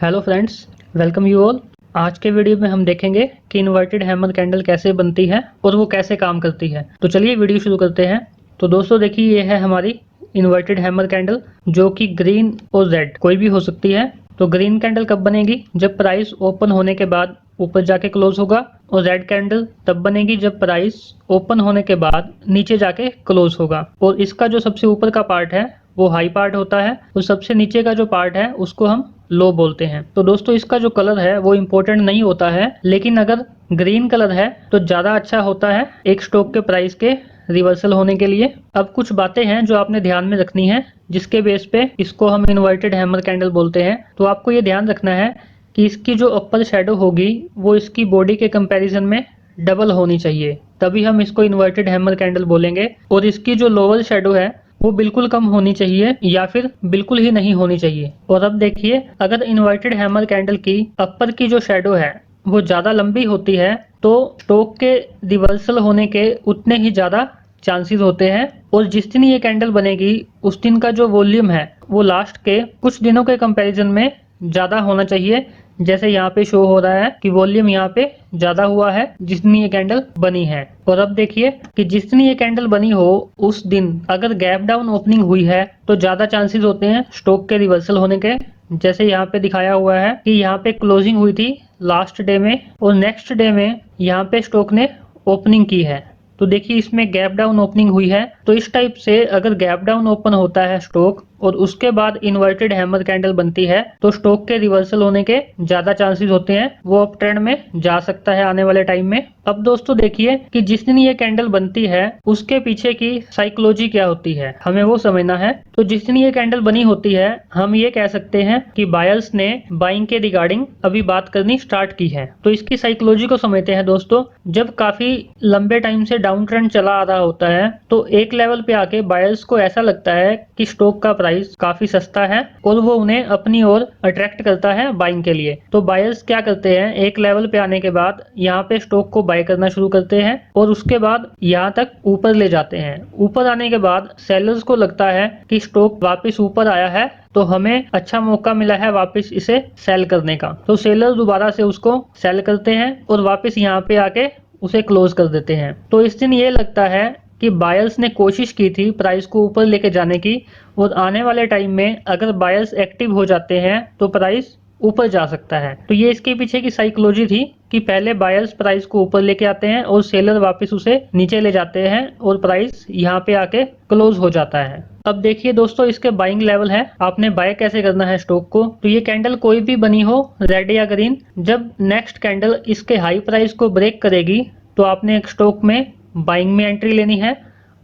Hello friends, welcome you all. आज के video में हम देखेंगे कि इन्वर्टेड हैमर कैंडल कैसे बनती है और वो कैसे काम करती है। तो चलिए वीडियो शुरू करते हैं। तो दोस्तों देखिए, ये है हमारी इन्वर्टेड हैमर कैंडल जो कि ग्रीन और रेड कोई भी हो सकती है। तो ग्रीन कैंडल कब बनेगी? जब प्राइस ओपन होने के बाद ऊपर जाके क्लोज होगा, और रेड कैंडल तब बनेगी जब प्राइस ओपन होने के बाद नीचे जाके क्लोज होगा। और इसका जो सबसे ऊपर का पार्ट है वो हाई पार्ट होता है, और सबसे नीचे का जो पार्ट है उसको हम लो बोलते हैं। तो दोस्तों इसका जो कलर है वो इम्पोर्टेंट नहीं होता है, लेकिन अगर ग्रीन कलर है तो ज़्यादा अच्छा होता है एक स्टॉक के प्राइस के रिवर्सल होने के लिए। अब कुछ बातें हैं जो आपने ध्यान में रखनी है, जिसके बेस पे इसको हम इन्वर्टेड हैमर कैंडल बोलते हैं। तो आपको ये ध्यान रखना है कि इसकी जो अपर शेडो होगी वो इसकी बॉडी के कंपैरिजन में डबल होनी चाहिए, तभी हम इसको इन्वर्टेड हैमर कैंडल बोलेंगे। और इसकी जो लोअर शेडो है वो बिल्कुल कम होनी चाहिए या फिर बिल्कुल ही नहीं होनी चाहिए। और अब देखिए, अगर इन्वर्टेड हैमर कैंडल की अपर की जो शेडो है वो ज़्यादा लंबी होती है तो स्टॉक के रिवर्सल होने के उतने ही ज़्यादा चांसेस होते हैं। और जिस दिन ये कैंडल बनेगी उस दिन का जो वॉल्यूम है वो लास्ट के कुछ दिनों के कंपैरिजन में ज़्यादा होना चाहिए। जैसे यहाँ पे शो हो रहा है कि वॉल्यूम यहाँ पे ज़्यादा हुआ है जिस दिन ये कैंडल बनी है। और अब देखिए कि जिस दिन ये कैंडल बनी हो उस दिन अगर गैप डाउन ओपनिंग हुई है तो ज़्यादा चांसेस होते हैं स्टॉक के रिवर्सल होने के। जैसे यहाँ पे दिखाया हुआ है कि यहाँ पे क्लोजिंग हुई थी लास्ट डे में, और नेक्स्ट डे में यहाँ पे स्टॉक ने ओपनिंग की है। तो देखिए इसमें गैप डाउन ओपनिंग हुई है। तो इस टाइप से अगर गैप डाउन ओपन होता है स्टॉक और उसके बाद इन्वर्टेड हैमर कैंडल बनती है तो स्टॉक के रिवर्सल होने के ज्यादा चांसेस होते हैं, वो अप ट्रेंड में जा सकता है आने वाले टाइम में। अब दोस्तों देखिए कि जिस दिन ये कैंडल बनती है उसके पीछे की साइकोलॉजी क्या होती है, हमें वो समझना है। तो जिस दिन ये कैंडल बनी होती है हम ये कह सकते हैं कि बायर्स ने बाइंग के रिगार्डिंग अभी बात करनी स्टार्ट की है। तो इसकी साइकोलॉजी को समझते हैं दोस्तों। जब काफी लंबे टाइम से डाउन ट्रेंड चला आ रहा होता है तो एक लेवल पे आके बायर्स को ऐसा लगता है कि स्टॉक का प्राइस काफी सस्ता है और वो उन्हें अपनी ओर अट्रैक्ट करता है बाइंग के लिए। तो बायर्स क्या करते हैं, एक लेवल पे आने के बाद यहाँ पे स्टॉक को बाय करना शुरू करते हैं और उसके बाद यहाँ तक ऊपर ले जाते हैं। ऊपर आने के बाद सेलर्स को लगता है कि स्टॉक वापस ऊपर आया है तो हमें अच्छा मौका मिला है वापस इसे सेल करने का। तो सेलर दोबारा से उसको सेल करते हैं और वापस यहाँ पे आके उसे क्लोज कर देते हैं। तो इस दिन ये लगता है कि बायर्स ने कोशिश की थी प्राइस को ऊपर लेके जाने की, और आने वाले टाइम में अगर बायर्स एक्टिव हो जाते हैं तो प्राइस ऊपर जा सकता है। तो ये इसके पीछे की साइकोलॉजी थी कि पहले बायर्स प्राइस को ऊपर लेके आते हैं और सेलर वापस उसे नीचे ले जाते हैं और प्राइस यहाँ पे आके क्लोज हो जाता है। अब देखिए दोस्तों, इसके बाइंग लेवल है, आपने बाय कैसे करना है स्टॉक को। तो ये कैंडल कोई भी बनी हो, रेड या ग्रीन, जब नेक्स्ट कैंडल इसके हाई प्राइस को ब्रेक करेगी तो आपने एक स्टॉक में बाइंग में एंट्री लेनी है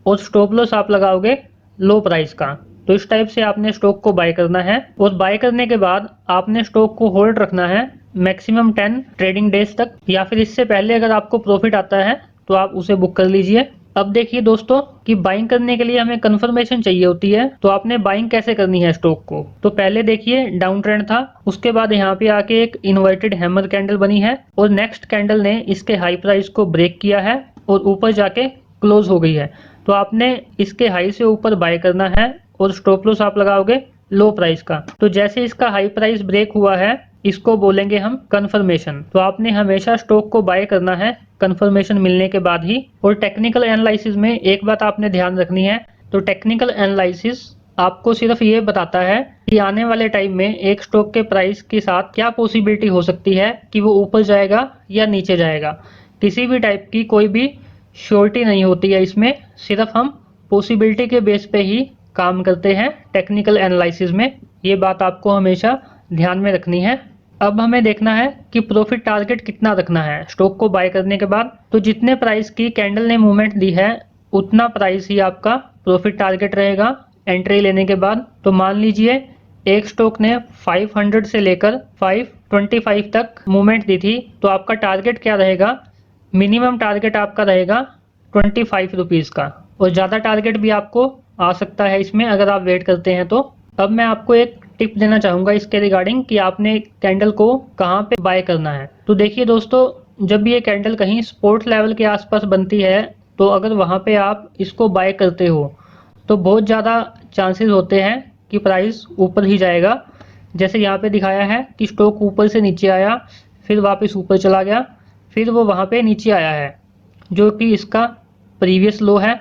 और स्टॉप लॉस आप लगाओगे लो प्राइस का। तो इस टाइप से आपने स्टॉक को बाय करना है, और बाय करने के बाद आपने स्टॉक को होल्ड रखना है मैक्सिमम 10 ट्रेडिंग डेज तक, या फिर इससे पहले अगर आपको प्रॉफिट आता है तो आप उसे बुक कर लीजिए। अब देखिए दोस्तों कि बाइंग करने के लिए हमें कंफर्मेशन चाहिए होती है। तो आपने बाइंग कैसे करनी है स्टॉक को, तो पहले देखिए डाउन ट्रेंड था, उसके बाद यहाँ पे आके एक इन्वर्टेड हैमर कैंडल बनी है और नेक्स्ट कैंडल ने इसके हाई प्राइस को ब्रेक किया है और ऊपर जाके क्लोज हो गई है। तो आपने इसके हाई से ऊपर बाय करना है और स्टॉप लॉस आप लगाओगे लो प्राइस का। तो जैसे इसका हाई प्राइस ब्रेक हुआ है इसको बोलेंगे हम कंफर्मेशन। तो आपने हमेशा स्टॉक को बाय करना है कंफर्मेशन मिलने के बाद ही। और टेक्निकल एनालिसिस में एक बात आपने ध्यान रखनी है, तो टेक्निकल एनालिसिस आपको सिर्फ ये बताता है कि आने वाले टाइम में एक स्टॉक के प्राइस के साथ क्या पॉसिबिलिटी हो सकती है कि वो ऊपर जाएगा या नीचे जाएगा। किसी भी टाइप की कोई भी श्योरिटी नहीं होती है इसमें, सिर्फ हम पॉसिबिलिटी के बेस पे ही काम करते हैं टेक्निकल एनालिसिस में। ये बात आपको हमेशा ध्यान में रखनी है। अब हमें देखना है कि प्रॉफिट टारगेट कितना रखना है स्टॉक को बाय करने के बाद। तो जितने प्राइस की कैंडल ने मूवमेंट दी है उतना प्राइस ही आपका प्रॉफिट टारगेट रहेगा एंट्री लेने के बाद। तो मान लीजिए एक स्टॉक ने 500 से लेकर 525 तक मूवमेंट दी थी, तो आपका टारगेट क्या रहेगा, मिनिमम टारगेट आपका रहेगा 25 रुपीज़ का, और ज़्यादा टारगेट भी आपको आ सकता है इसमें अगर आप वेट करते हैं तो। अब मैं आपको एक टिप देना चाहूँगा इसके रिगार्डिंग कि आपने कैंडल को कहाँ पे बाय करना है। तो देखिए दोस्तों, जब ये कैंडल कहीं सपोर्ट लेवल के आसपास बनती है तो अगर वहाँ पे आप इसको बाय करते हो तो बहुत ज़्यादा चांसेस होते हैं कि प्राइस ऊपर ही जाएगा। जैसे यहाँ पे दिखाया है कि स्टॉक ऊपर से नीचे आया, फिर वापस ऊपर चला गया, फिर वो वहाँ पे नीचे आया है जो कि इसका प्रीवियस लो है।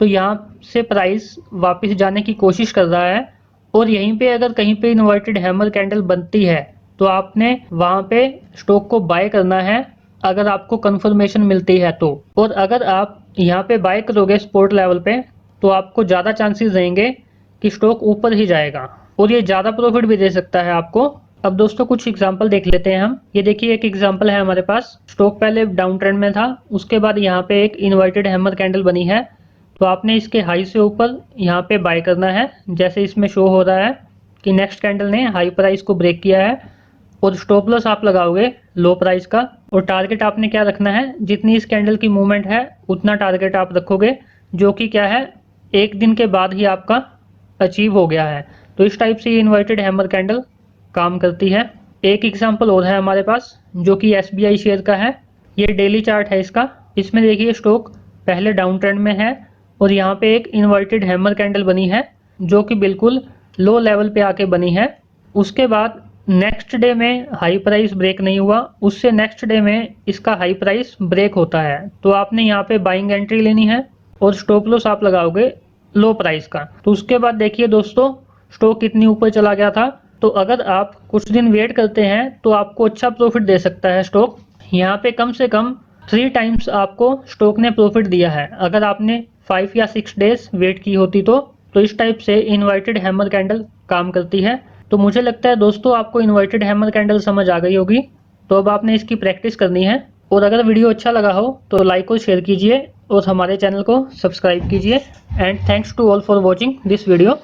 तो यहाँ से प्राइस वापस जाने की कोशिश कर रहा है और यहीं पे अगर कहीं पे इन्वर्टेड हैमर कैंडल बनती है तो आपने वहाँ पे स्टॉक को बाय करना है अगर आपको कंफर्मेशन मिलती है तो। और अगर आप यहाँ पे बाय करोगे सपोर्ट लेवल पे तो आपको ज़्यादा चांसेस रहेंगे कि स्टॉक ऊपर ही जाएगा और ये ज़्यादा प्रॉफिट भी दे सकता है आपको। अब दोस्तों कुछ एग्जांपल देख लेते हैं हम। ये देखिए एक एग्जांपल है हमारे पास। स्टॉक पहले डाउन ट्रेंड में था, उसके बाद यहाँ पे एक इन्वर्टेड हैमर कैंडल बनी है, तो आपने इसके हाई से ऊपर यहाँ पे बाय करना है। जैसे इसमें शो हो रहा है कि नेक्स्ट कैंडल ने हाई प्राइस को ब्रेक किया है और स्टॉप लॉस आप लगाओगे लो प्राइस का। और टारगेट आपने क्या रखना है, जितनी इस कैंडल की मूवमेंट है उतना टारगेट आप रखोगे, जो कि क्या है एक दिन के बाद ही आपका अचीव हो गया है। तो इस टाइप से ये इन्वर्टेड हैमर कैंडल काम करती है। एक एग्जांपल और है हमारे पास जो कि SBI शेयर का है। ये डेली चार्ट है इसका। इसमें देखिए स्टॉक पहले डाउन ट्रेंड में है और यहाँ पे एक इन्वर्टेड हैमर कैंडल बनी है जो कि बिल्कुल लो लेवल पे आके बनी है। उसके बाद नेक्स्ट डे में हाई प्राइस ब्रेक नहीं हुआ, उससे नेक्स्ट डे में इसका हाई प्राइस ब्रेक होता है। तो आपने यहाँ पे बाइंग एंट्री लेनी है और स्टॉप लॉस आप लगाओगे लो प्राइस का। तो उसके बाद देखिए दोस्तों स्टॉक कितनी ऊपर चला गया था। तो अगर आप कुछ दिन वेट करते हैं तो आपको अच्छा प्रॉफिट दे सकता है स्टॉक। यहाँ पे कम से कम 3 टाइम्स आपको स्टॉक ने प्रॉफिट दिया है अगर आपने 5 या 6 डेज वेट की होती तो इस टाइप से इन्वर्टेड हैमर कैंडल काम करती है। तो मुझे लगता है दोस्तों आपको इन्वर्टेड हैमर कैंडल समझ आ गई होगी। तो अब आपने इसकी प्रैक्टिस करनी है और अगर वीडियो अच्छा लगा हो तो लाइक और शेयर कीजिए और हमारे चैनल को सब्सक्राइब कीजिए। And thanks to all for watching this video.